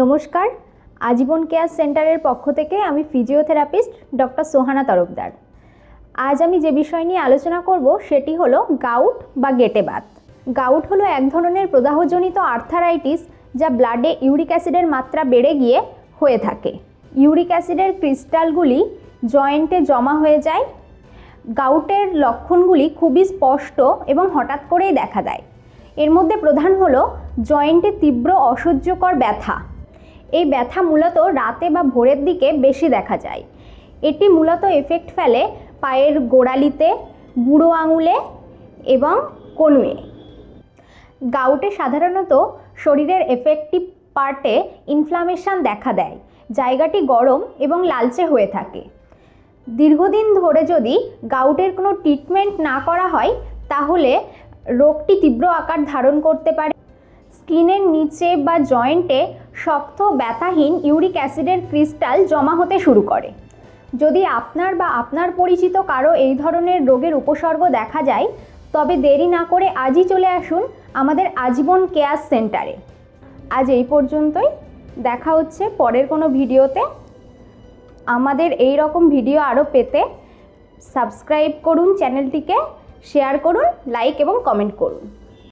নমস্কার, আজীবন কেয়ার সেন্টারের পক্ষ থেকে আমি ফিজিওথেরাপিস্ট ডক্টর সোহানা তরফদার। আজ আমি যে বিষয় নিয়ে আলোচনা করব সেটি হলো গাউট বা গেঁটে বাত। গাউট হলো এক ধরনের প্রদাহজনিত আর্থারাইটিস যা ব্লাডে ইউরিক অ্যাসিডের মাত্রা বেড়ে গিয়ে হয়ে থাকে। ইউরিক অ্যাসিডের ক্রিস্টালগুলি জয়েন্টে জমা হয়ে যায়। গাউটের লক্ষণগুলি খুবই স্পষ্ট এবং হঠাৎ করেই দেখা দেয়। এর মধ্যে প্রধান হলো জয়েন্টে তীব্র অসহ্যকর ব্যথা। এই ব্যথা মূলত রাতে বা ভোরের দিকে বেশি দেখা যায়। এটি মূলত এফেক্ট ফেলে পায়ের গোড়ালিতে, বুড়ো আঙুলে এবং কনুয়ে। গাউটে সাধারণত শরীরের এফেক্টিভ পার্টে ইনফ্লামেশন দেখা দেয়। জায়গাটি গরম এবং লালচে হয়ে থাকে। দীর্ঘদিন ধরে যদি গাউটের কোনো ট্রিটমেন্ট না করা হয় তাহলে রোগটি তীব্র আকার ধারণ করতে পারে। স্কিনের নিচে বা জয়েন্টে শক্ত ব্যথাহীন ইউরিক অ্যাসিডের ক্রিস্টাল জমা হতে শুরু করে। যদি আপনার বা আপনার পরিচিত কারো এই ধরনের রোগের উপসর্গ দেখা যায় তবে দেরি না করে আজই চলে আসুন আমাদের আজীবন কেয়ার সেন্টারে। আজ এই পর্যন্তই, দেখা হচ্ছে পরের কোনো ভিডিওতে। আমাদের এই রকম ভিডিও আরও পেতে সাবস্ক্রাইব করুন চ্যানেলটিকে, শেয়ার করুন, লাইক এবং কমেন্ট করুন।